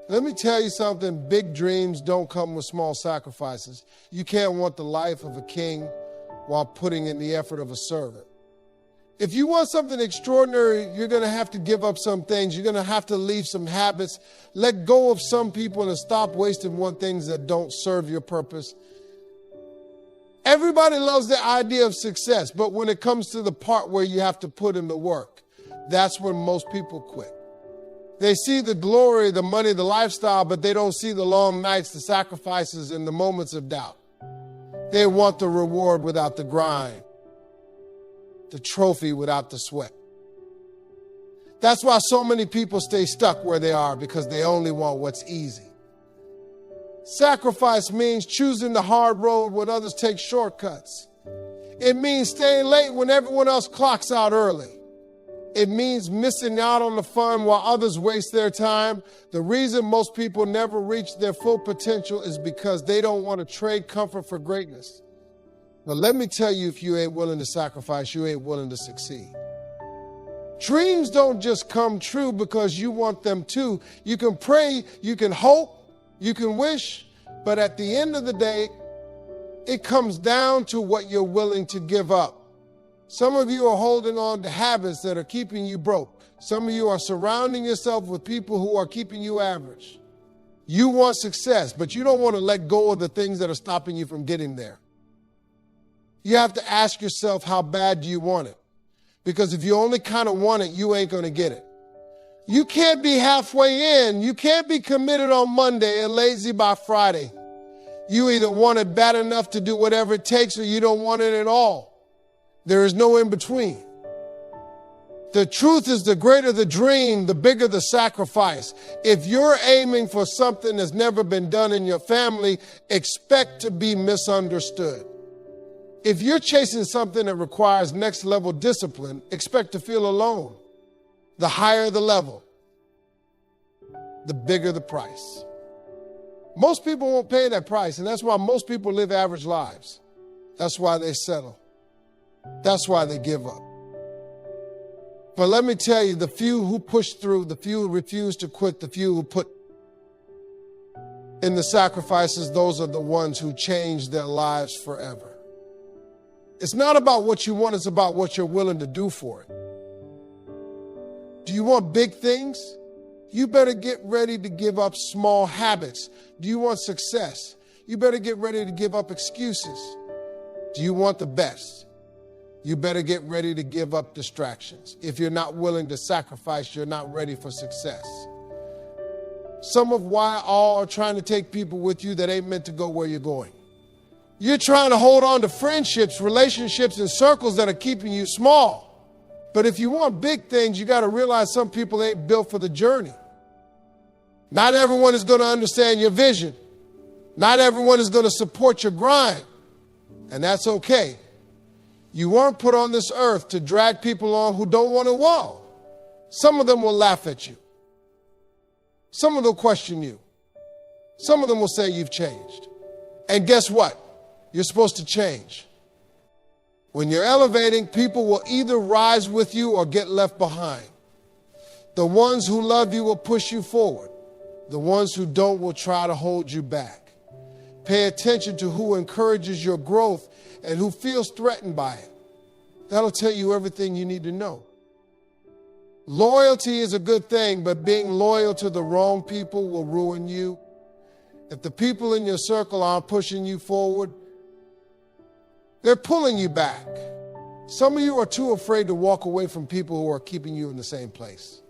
Let me tell you something, big dreams don't come with small sacrifices. You can't want the life of a king while putting in the effort of a servant. If you want something extraordinary, you're going to have to give up some things. You're going to have to leave some habits, let go of some people, and stop wasting on things that don't serve your purpose. Everybody loves the idea of success, but when it comes to the part where you have to put in the work, that's when most people quit. They see the glory, the money, the lifestyle, but they don't see the long nights, the sacrifices, and the moments of doubt. They want the reward without the grind, the trophy without the sweat. That's why so many people stay stuck where they are, because they only want what's easy. Sacrifice means choosing the hard road when others take shortcuts. It means staying late when everyone else clocks out early. It means missing out on the fun while others waste their time. The reason most people never reach their full potential is because they don't want to trade comfort for greatness. But let me tell you, if you ain't willing to sacrifice, you ain't willing to succeed. Dreams don't just come true because you want them to. You can pray, you can hope, you can wish, but at the end of the day, it comes down to what you're willing to give up. Some of you are holding on to habits that are keeping you broke. Some of you are surrounding yourself with people who are keeping you average. You want success, but you don't want to let go of the things that are stopping you from getting there. You have to ask yourself, how bad do you want it? Because if you only kind of want it, you ain't going to get it. You can't be halfway in. You can't be committed on Monday and lazy by Friday. You either want it bad enough to do whatever it takes, or you don't want it at all. There is no in between. The truth is, the greater the dream, the bigger the sacrifice. If you're aiming for something that's never been done in your family, expect to be misunderstood. If you're chasing something that requires next level discipline, expect to feel alone. The higher the level, the bigger the price. Most people won't pay that price, and that's why most people live average lives. That's why they settle. That's why they give up. But let me tell you, the few who push through, the few who refuse to quit, the few who put in the sacrifices, those are the ones who change their lives forever. It's not about what you want, it's about what you're willing to do for it. Do you want big things? You better get ready to give up small habits. Do you want success? You better get ready to give up excuses. Do you want the best? You better get ready to give up distractions. If you're not willing to sacrifice, you're not ready for success. Some of why all are trying to take people with you that ain't meant to go where you're going. You're trying to hold on to friendships, relationships, and circles that are keeping you small. But if you want big things, you got to realize some people ain't built for the journey. Not everyone is going to understand your vision. Not everyone is going to support your grind. And that's okay. You weren't put on this earth to drag people on who don't want to walk. Some of them will laugh at you. Some of them will question you. Some of them will say you've changed. And guess what? You're supposed to change. When you're elevating, people will either rise with you or get left behind. The ones who love you will push you forward. The ones who don't will try to hold you back. Pay attention to who encourages your growth and who feels threatened by it. That'll tell you everything you need to know. Loyalty is a good thing, but being loyal to the wrong people will ruin you. If the people in your circle aren't pushing you forward, they're pulling you back. Some of you are too afraid to walk away from people who are keeping you in the same place.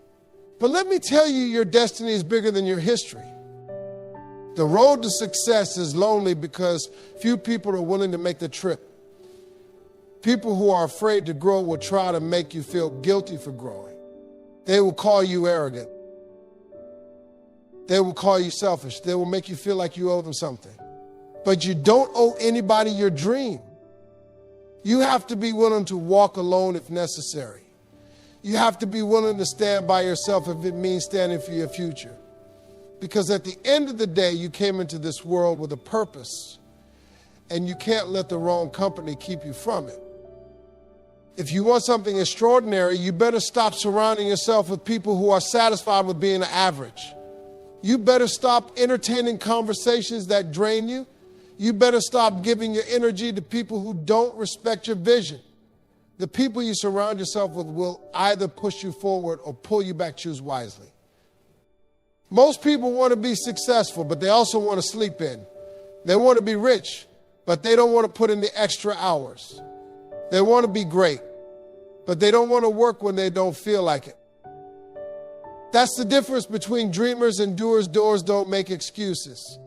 But let me tell you, your destiny is bigger than your history. The road to success is lonely because few people are willing to make the trip. People who are afraid to grow will try to make you feel guilty for growing. They will call you arrogant. They will call you selfish. They will make you feel like you owe them something. But you don't owe anybody your dream. You have to be willing to walk alone if necessary. You have to be willing to stand by yourself if it means standing for your future. Because at the end of the day, you came into this world with a purpose, and you can't let the wrong company keep you from it. If you want something extraordinary, you better stop surrounding yourself with people who are satisfied with being average. You better stop entertaining conversations that drain you. You better stop giving your energy to people who don't respect your vision. The people you surround yourself with will either push you forward or pull you back. Choose wisely. Most people want to be successful, but they also want to sleep in. They want to be rich, but they don't want to put in the extra hours. They want to be great, but they don't want to work when they don't feel like it. That's the difference between dreamers and doers. Doers don't make excuses.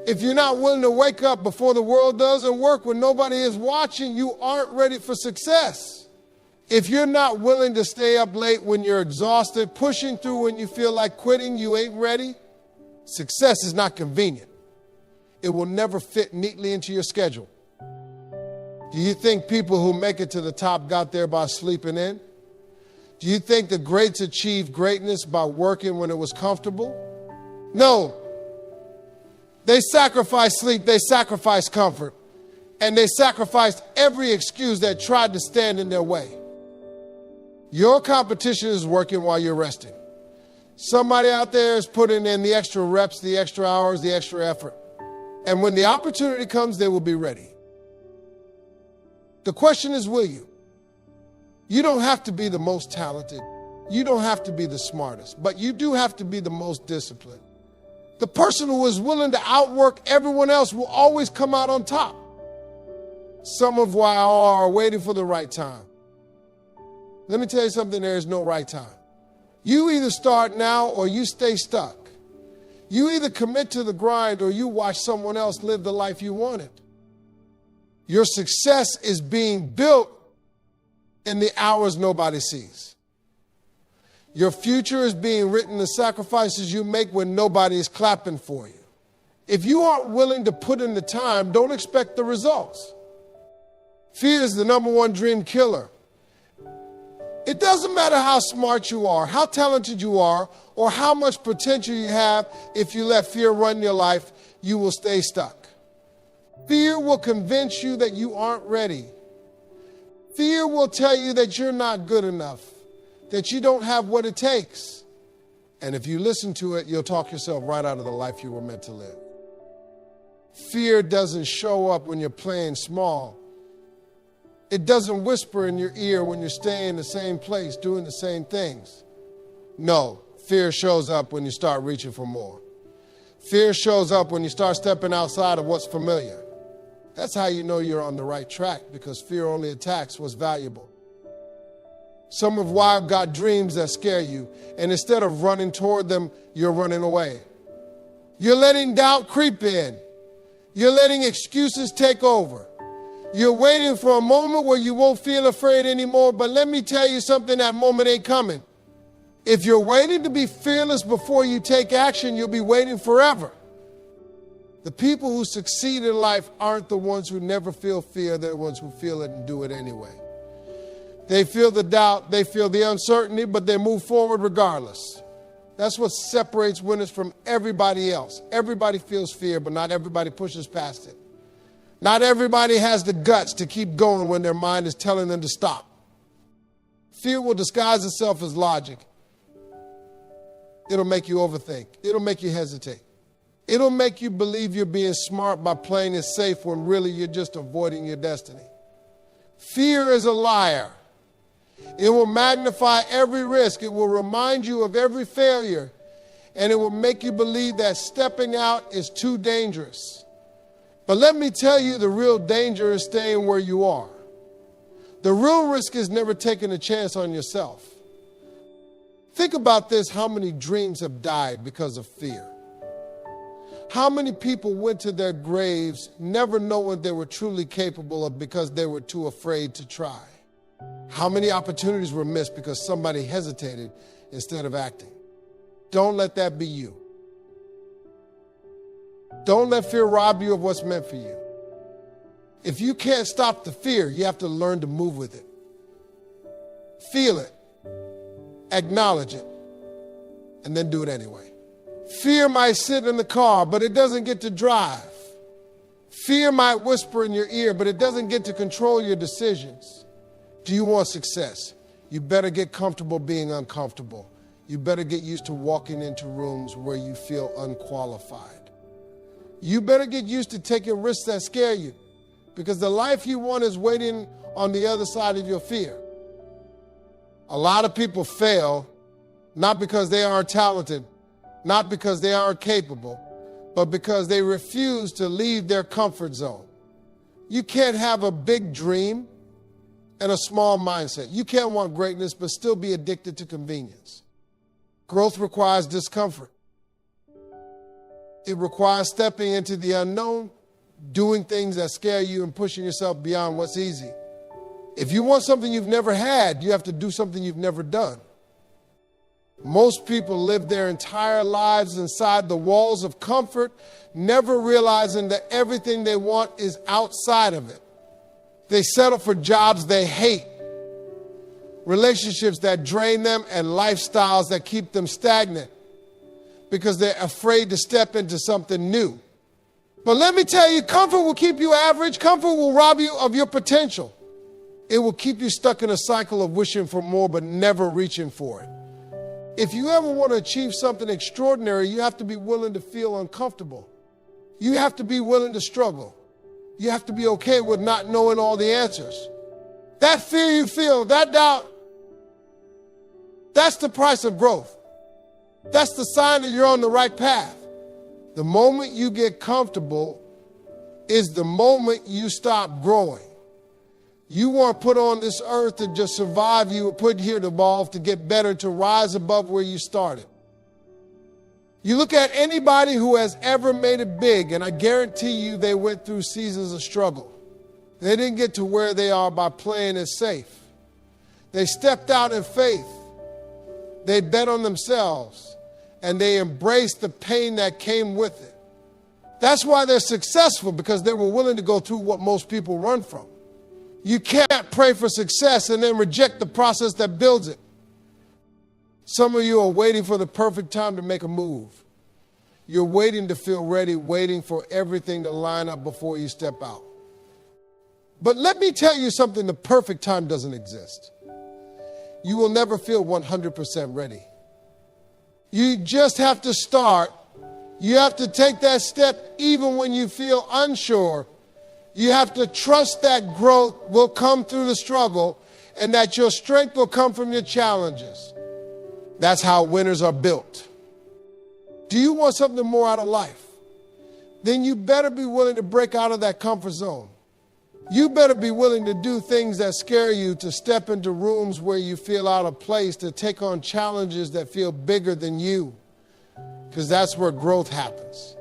If you're not willing to wake up before the world does and work when nobody is watching, you aren't ready for success. If you're not willing to stay up late when you're exhausted, pushing through when you feel like quitting, you ain't ready. Success is not convenient. It will never fit neatly into your schedule. Do you think people who make it to the top got there by sleeping in? Do you think the greats achieved greatness by working when it was comfortable? No. They sacrificed sleep, they sacrificed comfort, and they sacrificed every excuse that tried to stand in their way. Your competition is working while you're resting. Somebody out there is putting in the extra reps, the extra hours, the extra effort. And when the opportunity comes, they will be ready. The question is, will you? You don't have to be the most talented. You don't have to be the smartest, but you do have to be the most disciplined. The person who is willing to outwork everyone else will always come out on top. Some of why are waiting for the right time. Let me tell you something, there is no right time. You either start now or you stay stuck. You either commit to the grind or you watch someone else live the life you wanted. Your success is being built in the hours nobody sees. Your future is being written in the sacrifices you make when nobody is clapping for you. If you aren't willing to put in the time, don't expect the results. Fear is the number one dream killer. It doesn't matter how smart you are, how talented you are, or how much potential you have. If you let fear run your life, you will stay stuck. Fear will convince you that you aren't ready. Fear will tell you that you're not good enough, that you don't have what it takes. And if you listen to it, you'll talk yourself right out of the life you were meant to live. Fear doesn't show up when you're playing small. It doesn't whisper in your ear when you're staying in the same place, doing the same things. No, fear shows up when you start reaching for more. Fear shows up when you start stepping outside of what's familiar. That's how you know you're on the right track, because fear only attacks what's valuable. Some of why I've got dreams that scare you, and instead of running toward them, you're running away. You're letting doubt creep in. You're letting excuses take over. You're waiting for a moment where you won't feel afraid anymore, but let me tell you something, that moment ain't coming. If you're waiting to be fearless before you take action, you'll be waiting forever. The people who succeed in life aren't the ones who never feel fear, they're the ones who feel it and do it anyway. They feel the doubt, they feel the uncertainty, but they move forward regardless. That's what separates winners from everybody else. Everybody feels fear, but not everybody pushes past it. Not everybody has the guts to keep going when their mind is telling them to stop. Fear will disguise itself as logic. It'll make you overthink. It'll make you hesitate. It'll make you believe you're being smart by playing it safe when really you're just avoiding your destiny. Fear is a liar. It will magnify every risk. It will remind you of every failure. And it will make you believe that stepping out is too dangerous. But let me tell you, the real danger is staying where you are. The real risk is never taking a chance on yourself. Think about this, how many dreams have died because of fear? How many people went to their graves never knowing they were truly capable of because they were too afraid to try? How many opportunities were missed because somebody hesitated instead of acting? Don't let that be you. Don't let fear rob you of what's meant for you. If you can't stop the fear, you have to learn to move with it. Feel it, acknowledge it, and then do it anyway. Fear might sit in the car, but it doesn't get to drive. Fear might whisper in your ear, but it doesn't get to control your decisions. Do you want success? You better get comfortable being uncomfortable. You better get used to walking into rooms where you feel unqualified. You better get used to taking risks that scare you, because the life you want is waiting on the other side of your fear. A lot of people fail not because they aren't talented, not because they aren't capable, but because they refuse to leave their comfort zone. You can't have a big dream and a small mindset. You can't want greatness but still be addicted to convenience. Growth requires discomfort. It requires stepping into the unknown, doing things that scare you and pushing yourself beyond what's easy. If you want something you've never had, you have to do something you've never done. Most people live their entire lives inside the walls of comfort, never realizing that everything they want is outside of it. They settle for jobs they hate, relationships that drain them, and lifestyles that keep them stagnant because they're afraid to step into something new. But let me tell you, comfort will keep you average. Comfort will rob you of your potential. It will keep you stuck in a cycle of wishing for more but never reaching for it. If you ever want to achieve something extraordinary, you have to be willing to feel uncomfortable. You have to be willing to struggle. You have to be okay with not knowing all the answers. That fear you feel, that doubt, that's the price of growth. That's the sign that you're on the right path. The moment you get comfortable is the moment you stop growing. You weren't put on this earth to just survive. You were put here to evolve, to get better, to rise above where you started. You look at anybody who has ever made it big, and I guarantee you they went through seasons of struggle. They didn't get to where they are by playing it safe. They stepped out in faith. They bet on themselves, and they embraced the pain that came with it. That's why they're successful, because they were willing to go through what most people run from. You can't pray for success and then reject the process that builds it. Some of you are waiting for the perfect time to make a move. You're waiting to feel ready, waiting for everything to line up before you step out. But let me tell you something, the perfect time doesn't exist. You will never feel 100% ready. You just have to start. You have to take that step even when you feel unsure. You have to trust that growth will come through the struggle and that your strength will come from your challenges. That's how winners are built. Do you want something more out of life? Then you better be willing to break out of that comfort zone. You better be willing to do things that scare you, to step into rooms where you feel out of place, to take on challenges that feel bigger than you, because that's where growth happens.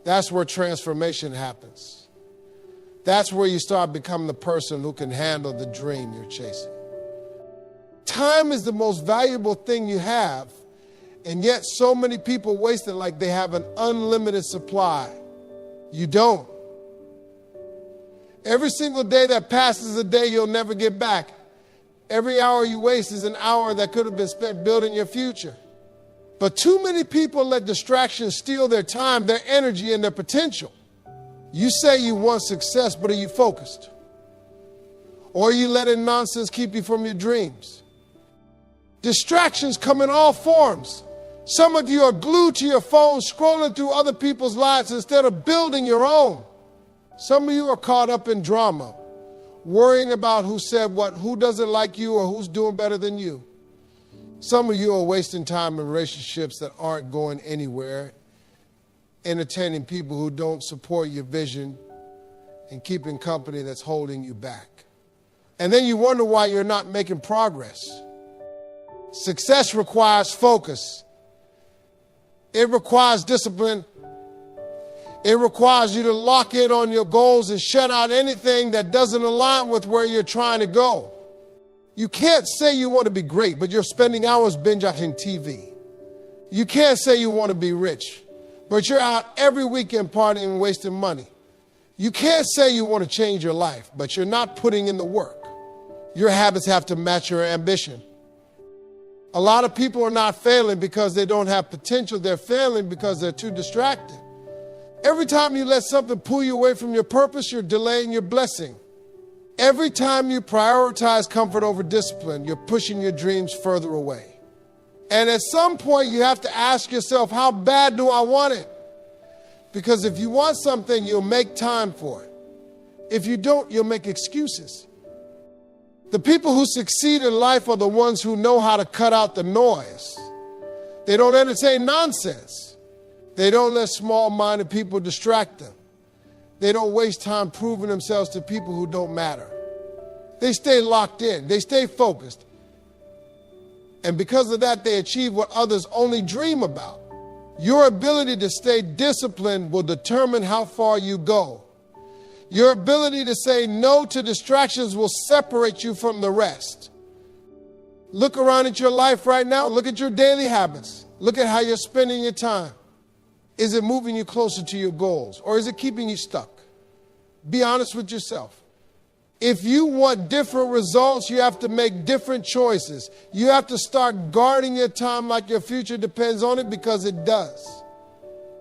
That's where transformation happens. That's where you start becoming the person who can handle the dream you're chasing. Time is the most valuable thing you have, and yet so many people waste it like they have an unlimited supply. You don't. Every single day that passes is a day you'll never get back. Every hour you waste is an hour that could have been spent building your future. But too many people let distractions steal their time, their energy, and their potential. You say you want success, but are you focused? Or are you letting nonsense keep you from your dreams? Distractions come in all forms. Some of you are glued to your phone, scrolling through other people's lives instead of building your own. Some of you are caught up in drama, worrying about who said what, who doesn't like you, or who's doing better than you. Some of you are wasting time in relationships that aren't going anywhere, entertaining people who don't support your vision, and keeping company that's holding you back. And then you wonder why you're not making progress. Success requires focus. It requires discipline. It requires you to lock in on your goals and shut out anything that doesn't align with where you're trying to go. You can't say you want to be great, but you're spending hours binge watching TV. You can't say you want to be rich, but you're out every weekend partying and wasting money. You can't say you want to change your life, but you're not putting in the work. Your habits have to match your ambition. A lot of people are not failing because they don't have potential. They're failing because they're too distracted. Every time you let something pull you away from your purpose, you're delaying your blessing. Every time you prioritize comfort over discipline, you're pushing your dreams further away. And at some point, you have to ask yourself, how bad do I want it? Because if you want something, you'll make time for it. If you don't, you'll make excuses. The people who succeed in life are the ones who know how to cut out the noise. They don't entertain nonsense. They don't let small-minded people distract them. They don't waste time proving themselves to people who don't matter. They stay locked in. They stay focused. And because of that, they achieve what others only dream about. Your ability to stay disciplined will determine how far you go. Your ability to say no to distractions will separate you from the rest. Look around at your life right now. Look at your daily habits. Look at how you're spending your time. Is it moving you closer to your goals, or is it keeping you stuck? Be honest with yourself. If you want different results, you have to make different choices. You have to start guarding your time like your future depends on it, because it does.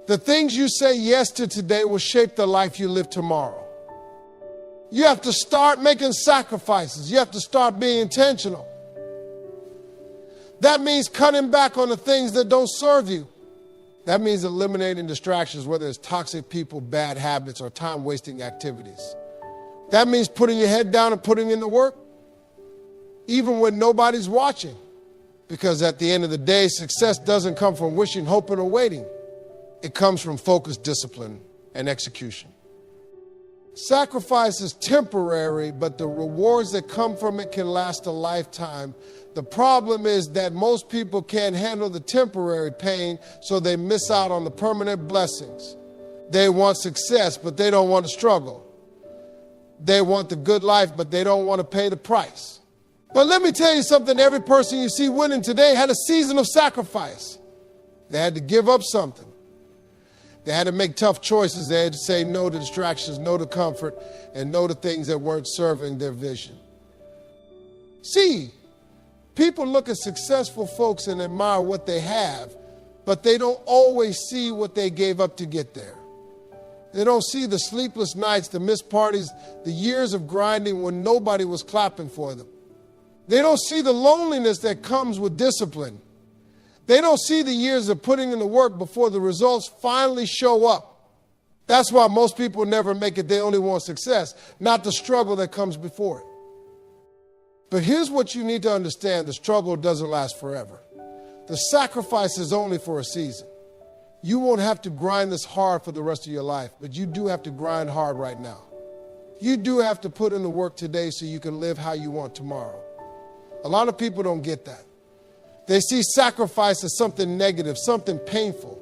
The things you say yes to today will shape the life you live tomorrow. You have to start making sacrifices. You have to start being intentional. That means cutting back on the things that don't serve you. That means eliminating distractions, whether it's toxic people, bad habits, or time-wasting activities. That means putting your head down and putting in the work, even when nobody's watching. Because at the end of the day, success doesn't come from wishing, hoping, or waiting. It comes from focus, discipline, and execution. Sacrifice is temporary, but the rewards that come from it can last a lifetime. The problem is that most people can't handle the temporary pain, so they miss out on the permanent blessings. They want success, but they don't want to struggle. They want the good life, but they don't want to pay the price. But let me tell you something. Every person you see winning today had a season of sacrifice. They had to give up something. They had to make tough choices. They had to say no to distractions, no to comfort, and no to things that weren't serving their vision. See, people look at successful folks and admire what they have, but they don't always see what they gave up to get there. They don't see the sleepless nights, the missed parties, the years of grinding when nobody was clapping for them. They don't see the loneliness that comes with discipline. They don't see the years of putting in the work before the results finally show up. That's why most people never make it. They only want success, not the struggle that comes before it. But here's what you need to understand. The struggle doesn't last forever. The sacrifice is only for a season. You won't have to grind this hard for the rest of your life, but you do have to grind hard right now. You do have to put in the work today so you can live how you want tomorrow. A lot of people don't get that. They see sacrifice as something negative, something painful.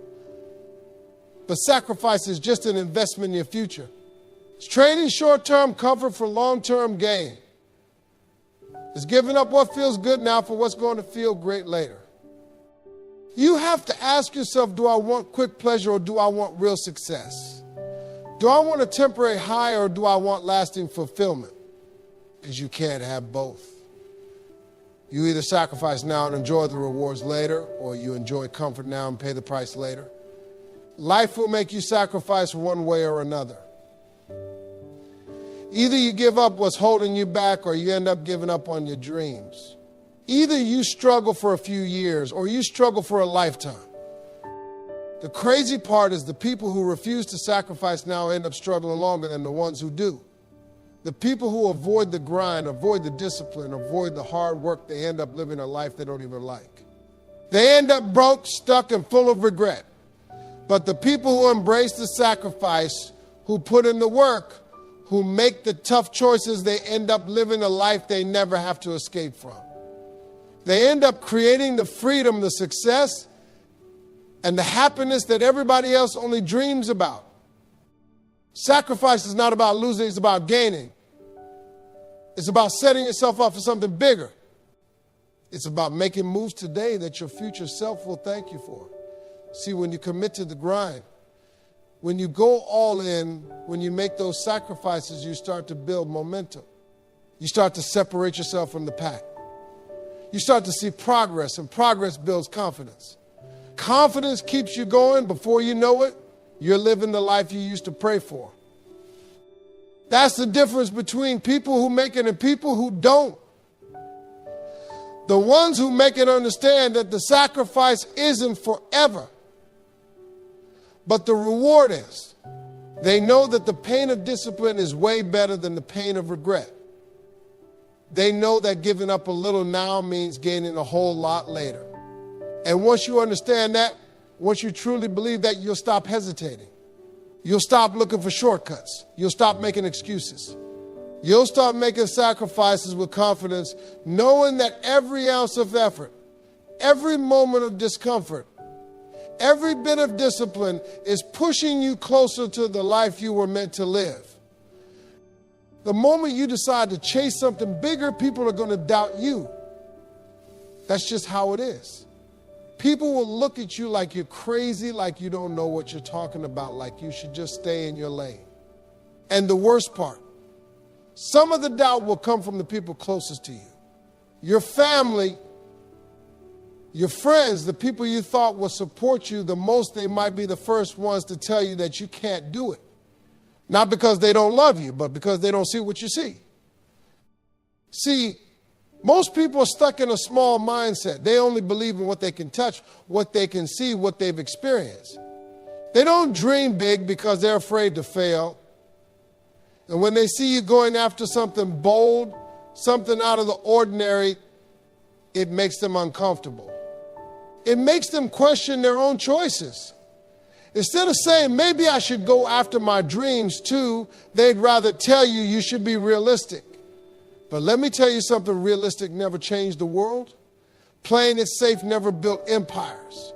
But sacrifice is just an investment in your future. It's trading short-term comfort for long-term gain. It's giving up what feels good now for what's going to feel great later. You have to ask yourself, do I want quick pleasure or do I want real success? Do I want a temporary high or do I want lasting fulfillment? Because you can't have both. You either sacrifice now and enjoy the rewards later, or you enjoy comfort now and pay the price later. Life will make you sacrifice one way or another. Either you give up what's holding you back, or you end up giving up on your dreams. Either you struggle for a few years, or you struggle for a lifetime. The crazy part is the people who refuse to sacrifice now end up struggling longer than the ones who do. The people who avoid the grind, avoid the discipline, avoid the hard work, they end up living a life they don't even like. They end up broke, stuck, and full of regret. But the people who embrace the sacrifice, who put in the work, who make the tough choices, they end up living a life they never have to escape from. They end up creating the freedom, the success, and the happiness that everybody else only dreams about. Sacrifice is not about losing, it's about gaining. It's about setting yourself up for something bigger. It's about making moves today that your future self will thank you for. See, when you commit to the grind, when you go all in, when you make those sacrifices, you start to build momentum. You start to separate yourself from the pack. You start to see progress, and progress builds confidence. Confidence keeps you going. Before you know it, you're living the life you used to pray for. That's the difference between people who make it and people who don't. The ones who make it understand that the sacrifice isn't forever, but the reward is. They know that the pain of discipline is way better than the pain of regret. They know that giving up a little now means gaining a whole lot later. And once you understand that, once you truly believe that, you'll stop hesitating. You'll stop looking for shortcuts. You'll stop making excuses. You'll start making sacrifices with confidence, knowing that every ounce of effort, every moment of discomfort, every bit of discipline is pushing you closer to the life you were meant to live. The moment you decide to chase something bigger, people are going to doubt you. That's just how it is. People will look at you like you're crazy, like you don't know what you're talking about, like you should just stay in your lane. And the worst part, some of the doubt will come from the people closest to you. Your family, your friends, the people you thought would support you the most, they might be the first ones to tell you that you can't do it. Not because they don't love you, but because they don't see what you see. See, most people are stuck in a small mindset. They only believe in what they can touch, what they can see, what they've experienced. They don't dream big because they're afraid to fail. And when they see you going after something bold, something out of the ordinary, it makes them uncomfortable. It makes them question their own choices. Instead of saying, maybe I should go after my dreams too, they'd rather tell you you should be realistic. But let me tell you something, realistic never changed the world. Playing it safe never built empires.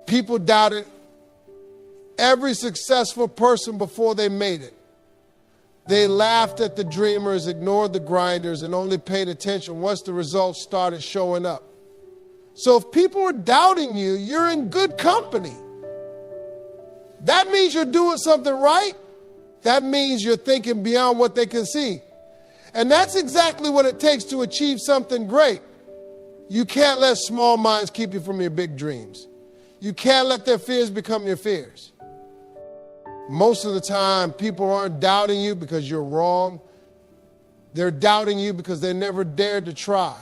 People doubted every successful person before they made it. They laughed at the dreamers, ignored the grinders, and only paid attention once the results started showing up. So if people are doubting you, you're in good company. That means you're doing something right. That means you're thinking beyond what they can see. And that's exactly what it takes to achieve something great. You can't let small minds keep you from your big dreams. You can't let their fears become your fears. Most of the time, people aren't doubting you because you're wrong. They're doubting you because they never dared to try.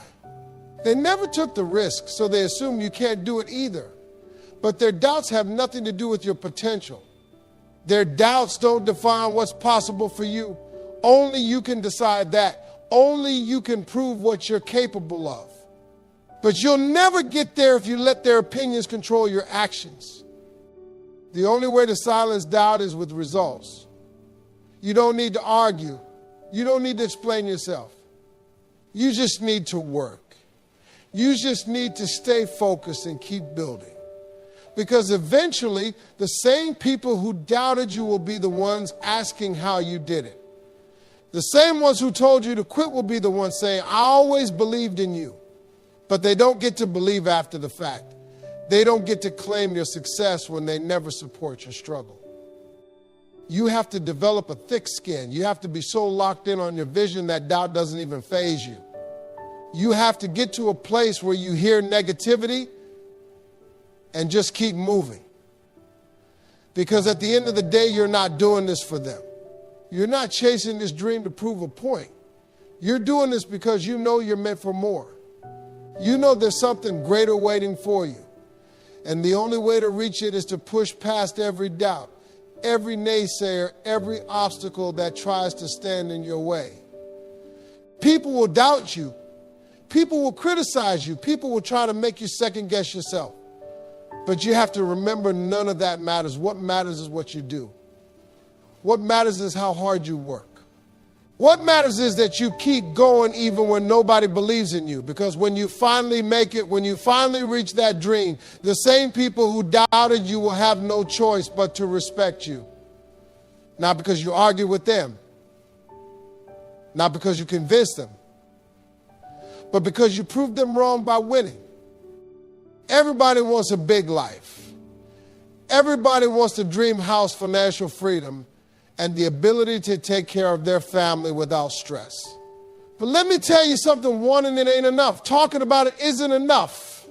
They never took the risk, so they assume you can't do it either. But their doubts have nothing to do with your potential. Their doubts don't define what's possible for you. Only you can decide that. Only you can prove what you're capable of. But you'll never get there if you let their opinions control your actions. The only way to silence doubt is with results. You don't need to argue. You don't need to explain yourself. You just need to work. You just need to stay focused and keep building. Because eventually, the same people who doubted you will be the ones asking how you did it. The same ones who told you to quit will be the ones saying, I always believed in you. But they don't get to believe after the fact. They don't get to claim your success when they never support your struggle. You have to develop a thick skin. You have to be so locked in on your vision that doubt doesn't even faze you. You have to get to a place where you hear negativity and just keep moving. Because at the end of the day, you're not doing this for them. You're not chasing this dream to prove a point. You're doing this because you know you're meant for more. You know there's something greater waiting for you. And the only way to reach it is to push past every doubt, every naysayer, every obstacle that tries to stand in your way. People will doubt you. People will criticize you. People will try to make you second guess yourself. But you have to remember none of that matters. What matters is what you do. What matters is how hard you work. What matters is that you keep going even when nobody believes in you. Because when you finally make it, when you finally reach that dream, the same people who doubted you will have no choice but to respect you. Not because you argue with them. Not because you convince them. But because you proved them wrong by winning. Everybody wants a big life. Everybody wants a dream house, financial freedom, and the ability to take care of their family without stress. But let me tell you something, wanting it ain't enough. Talking about it isn't enough.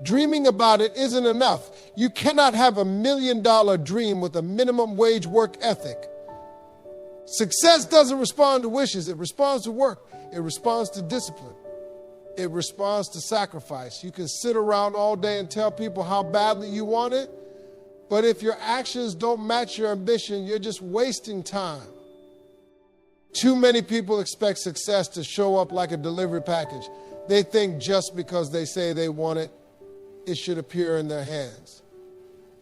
Dreaming about it isn't enough. You cannot have $1 million dream with a minimum wage work ethic. Success doesn't respond to wishes. It responds to work. It responds to discipline. It responds to sacrifice. You can sit around all day and tell people how badly you want it, but if your actions don't match your ambition, you're just wasting time. Too many people expect success to show up like a delivery package. They think just because they say they want it, it should appear in their hands.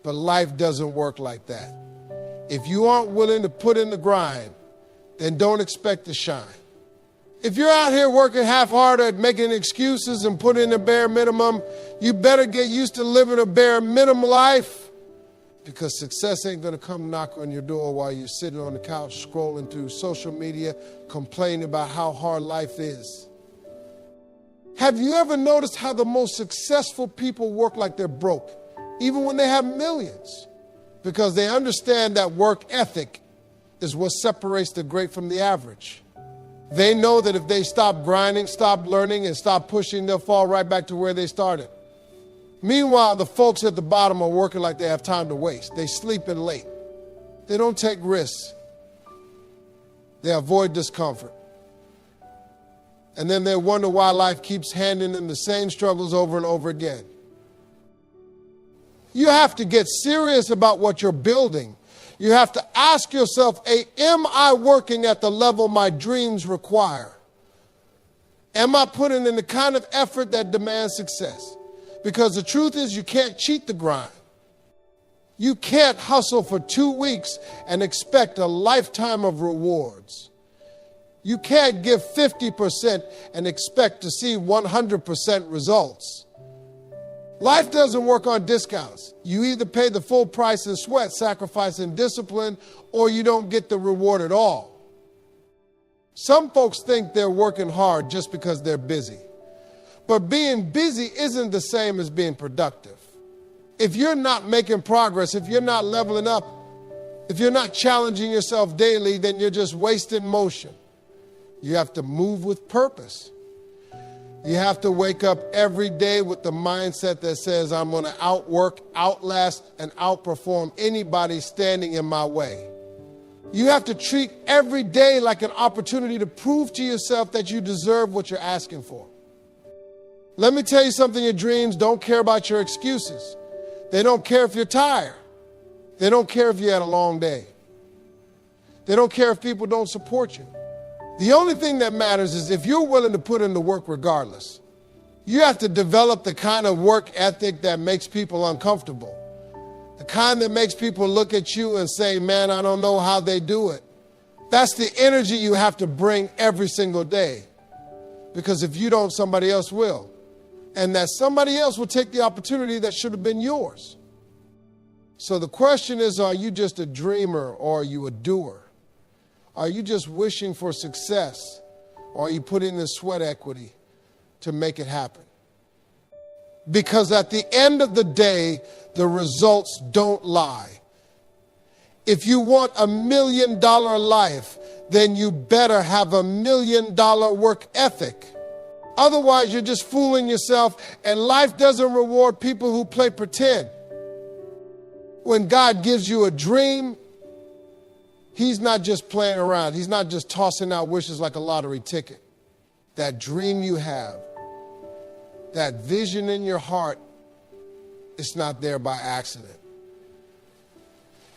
But life doesn't work like that. If you aren't willing to put in the grind, then don't expect to shine. If you're out here working half-hearted, making excuses and putting in a bare minimum, you better get used to living a bare minimum life, because success ain't going to come knock on your door while you're sitting on the couch scrolling through social media, complaining about how hard life is. Have you ever noticed how the most successful people work like they're broke, even when they have millions? Because they understand that work ethic is what separates the great from the average. They know that if they stop grinding, stop learning, and stop pushing, they'll fall right back to where they started. Meanwhile, the folks at the bottom are working like they have time to waste. They sleep in late. They don't take risks. They avoid discomfort. And then they wonder why life keeps handing them the same struggles over and over again. You have to get serious about what you're building. You have to ask yourself, am I working at the level my dreams require? Am I putting in the kind of effort that demands success? Because the truth is, you can't cheat the grind. You can't hustle for 2 weeks and expect a lifetime of rewards. You can't give 50% and expect to see 100% results. Life doesn't work on discounts. You either pay the full price in sweat, sacrifice, and discipline, or you don't get the reward at all. Some folks think they're working hard just because they're busy. But being busy isn't the same as being productive. If you're not making progress, if you're not leveling up, if you're not challenging yourself daily, then you're just wasting motion. You have to move with purpose. You have to wake up every day with the mindset that says, I'm going to outwork, outlast, and outperform anybody standing in my way. You have to treat every day like an opportunity to prove to yourself that you deserve what you're asking for. Let me tell you something, your dreams don't care about your excuses. They don't care if you're tired. They don't care if you had a long day. They don't care if people don't support you. The only thing that matters is if you're willing to put in the work regardless. You have to develop the kind of work ethic that makes people uncomfortable. The kind that makes people look at you and say, man, I don't know how they do it. That's the energy you have to bring every single day. Because if you don't, somebody else will. And that somebody else will take the opportunity that should have been yours. So the question is, are you just a dreamer or are you a doer? Are you just wishing for success, or are you putting in sweat equity to make it happen? Because at the end of the day, the results don't lie. If you want $1 million life, then you better have $1 million work ethic. Otherwise, you're just fooling yourself, and life doesn't reward people who play pretend. When God gives you a dream, He's not just playing around. He's not just tossing out wishes like a lottery ticket. That dream you have, that vision in your heart, it's not there by accident.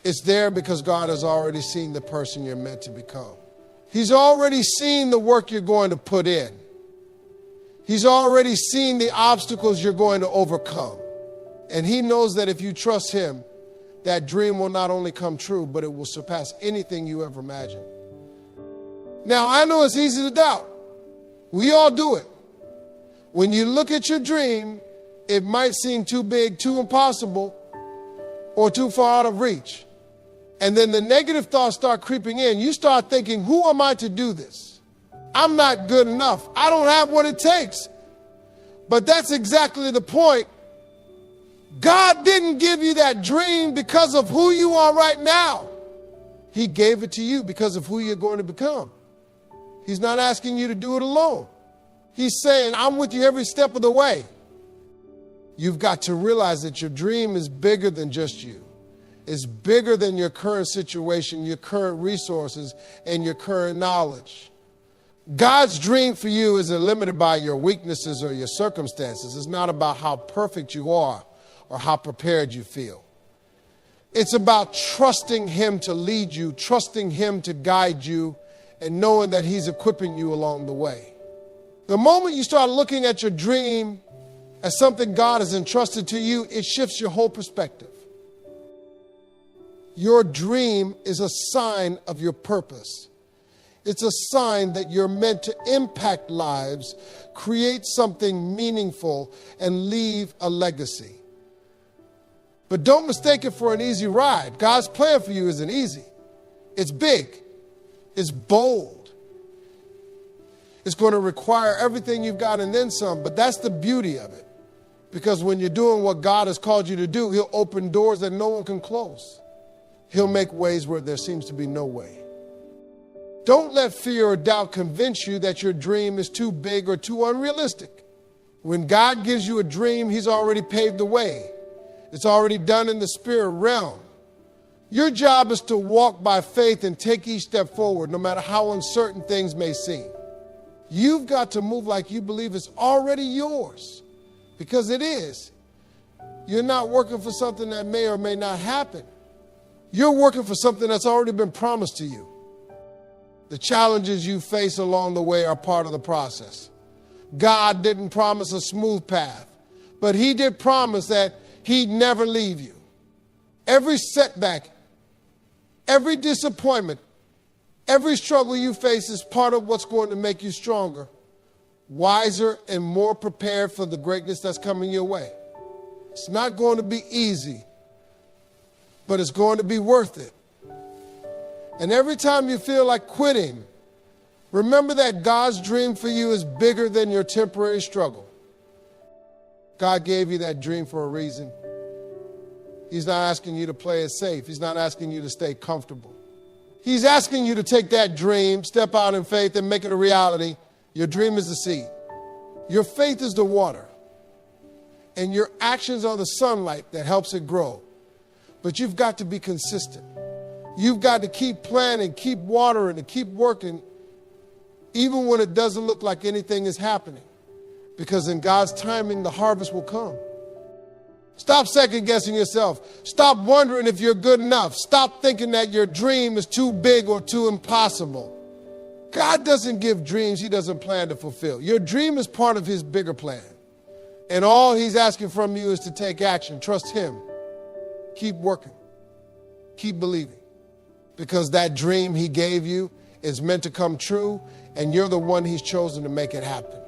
It's there because God has already seen the person you're meant to become. He's already seen the work you're going to put in. He's already seen the obstacles you're going to overcome. And He knows that if you trust Him, that dream will not only come true, but it will surpass anything you ever imagined. Now, I know it's easy to doubt. We all do it. When you look at your dream, it might seem too big, too impossible, or too far out of reach. And then the negative thoughts start creeping in. You start thinking, who am I to do this? I'm not good enough. I don't have what it takes. But that's exactly the point. God didn't give you that dream because of who you are right now. He gave it to you because of who you're going to become. He's not asking you to do it alone. He's saying, I'm with you every step of the way. You've got to realize that your dream is bigger than just you. is bigger than your current situation, your current resources, and your current knowledge. God's dream for you isn't limited by your weaknesses or your circumstances. It's not about how perfect you are or how prepared you feel. It's about trusting him to lead you, trusting him to guide you, and knowing that he's equipping you along the way. The moment you start looking at your dream as something God has entrusted to you, it shifts your whole perspective. Your dream is a sign of your purpose. It's a sign that you're meant to impact lives, create something meaningful, and leave a legacy. But don't mistake it for an easy ride. God's plan for you isn't easy. It's big. It's bold. It's going to require everything you've got and then some, but that's the beauty of it. Because when you're doing what God has called you to do, he'll open doors that no one can close. He'll make ways where there seems to be no way. Don't let fear or doubt convince you that your dream is too big or too unrealistic. When God gives you a dream, he's already paved the way. It's already done in the spirit realm. Your job is to walk by faith and take each step forward, no matter how uncertain things may seem. You've got to move like you believe it's already yours, because it is. You're not working for something that may or may not happen. You're working for something that's already been promised to you. The challenges you face along the way are part of the process. God didn't promise a smooth path, but he did promise that he'd never leave you. Every setback, every disappointment, every struggle you face is part of what's going to make you stronger, wiser, and more prepared for the greatness that's coming your way. It's not going to be easy, but it's going to be worth it. And every time you feel like quitting, remember that God's dream for you is bigger than your temporary struggle. God gave you that dream for a reason. He's not asking you to play it safe. He's not asking you to stay comfortable. He's asking you to take that dream, step out in faith, and make it a reality. Your dream is the seed. Your faith is the water. And your actions are the sunlight that helps it grow. But you've got to be consistent. You've got to keep planting, keep watering, and keep working, even when it doesn't look like anything is happening. Because in God's timing, the harvest will come. Stop second-guessing yourself. Stop wondering if you're good enough. Stop thinking that your dream is too big or too impossible. God doesn't give dreams he doesn't plan to fulfill. Your dream is part of his bigger plan. And all he's asking from you is to take action. Trust him. Keep working. Keep believing. Because that dream he gave you is meant to come true, and you're the one he's chosen to make it happen.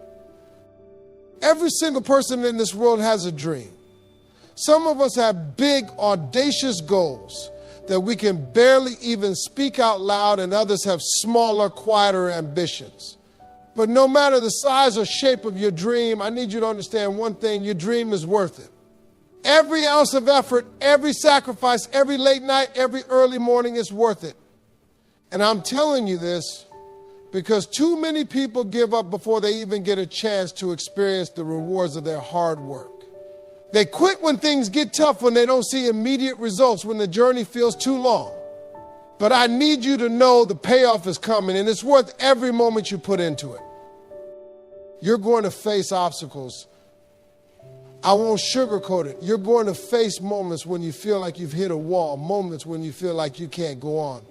Every single person in this world has a dream. Some of us have big, audacious goals that we can barely even speak out loud, and others have smaller, quieter ambitions. But no matter the size or shape of your dream, I need you to understand one thing: your dream is worth it. Every ounce of effort, every sacrifice, every late night, every early morning is worth it. And I'm telling you this because too many people give up before they even get a chance to experience the rewards of their hard work. They quit when things get tough, when they don't see immediate results, when the journey feels too long. But I need you to know the payoff is coming, and it's worth every moment you put into it. You're going to face obstacles. I won't sugarcoat it. You're going to face moments when you feel like you've hit a wall, moments when you feel like you can't go on,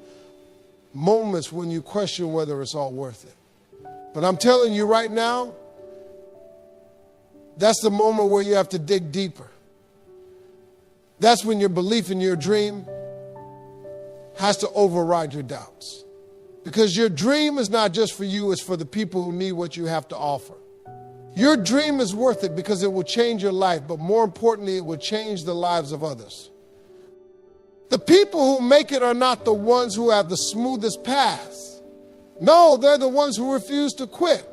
moments when you question whether it's all worth it. But I'm telling you right now, that's the moment where you have to dig deeper. That's when your belief in your dream has to override your doubts. Because your dream is not just for you, it's for the people who need what you have to offer. Your dream is worth it because it will change your life, but more importantly, it will change the lives of others. The people who make it are not the ones who have the smoothest paths. No, they're the ones who refuse to quit.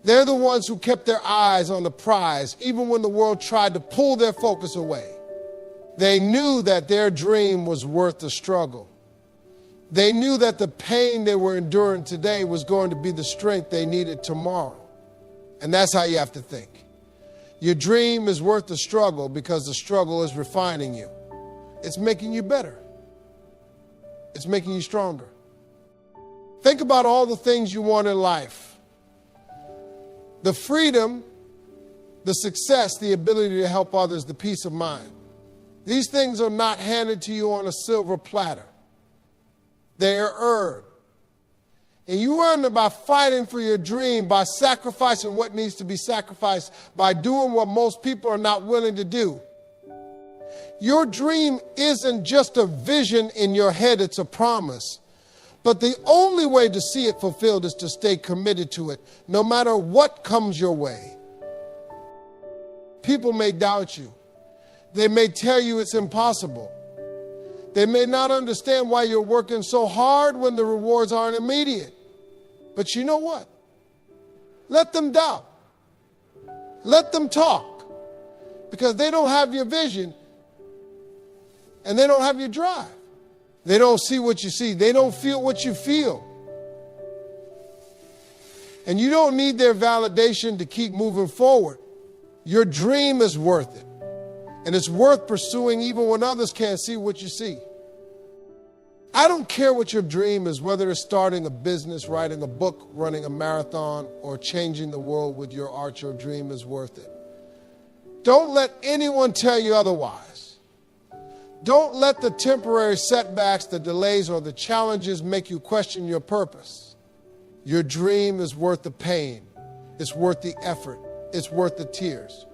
They're the ones who kept their eyes on the prize, even when the world tried to pull their focus away. They knew that their dream was worth the struggle. They knew that the pain they were enduring today was going to be the strength they needed tomorrow. And that's how you have to think. Your dream is worth the struggle because the struggle is refining you. It's making you better. It's making you stronger. Think about all the things you want in life. The freedom, the success, the ability to help others, the peace of mind. These things are not handed to you on a silver platter. They are earned. And you earn them by fighting for your dream, by sacrificing what needs to be sacrificed, by doing what most people are not willing to do. Your dream isn't just a vision in your head, it's a promise. But the only way to see it fulfilled is to stay committed to it, no matter what comes your way. People may doubt you. They may tell you it's impossible. They may not understand why you're working so hard when the rewards aren't immediate. But you know what? Let them doubt. Let them talk. Because they don't have your vision and they don't have your drive. They don't see what you see. They don't feel what you feel. And you don't need their validation to keep moving forward. Your dream is worth it. And it's worth pursuing even when others can't see what you see. I don't care what your dream is, whether it's starting a business, writing a book, running a marathon, or changing the world with your art. Your dream is worth it. Don't let anyone tell you otherwise. Don't let the temporary setbacks, the delays, or the challenges make you question your purpose. Your dream is worth the pain. It's worth the effort. It's worth the tears.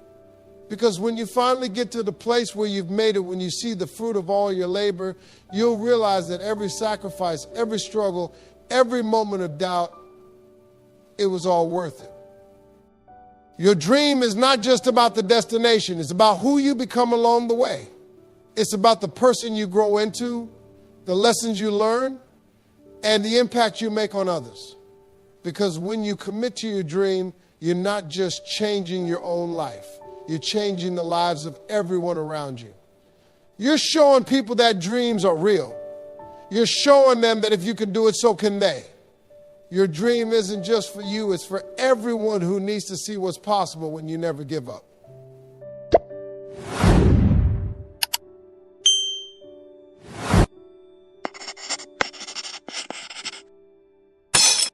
Because when you finally get to the place where you've made it, when you see the fruit of all your labor, you'll realize that every sacrifice, every struggle, every moment of doubt, it was all worth it. Your dream is not just about the destination. It's about who you become along the way. It's about the person you grow into, the lessons you learn, and the impact you make on others. Because when you commit to your dream, you're not just changing your own life. You're changing the lives of everyone around you. You're showing people that dreams are real. You're showing them that if you can do it, so can they. Your dream isn't just for you, it's for everyone who needs to see what's possible when you never give up.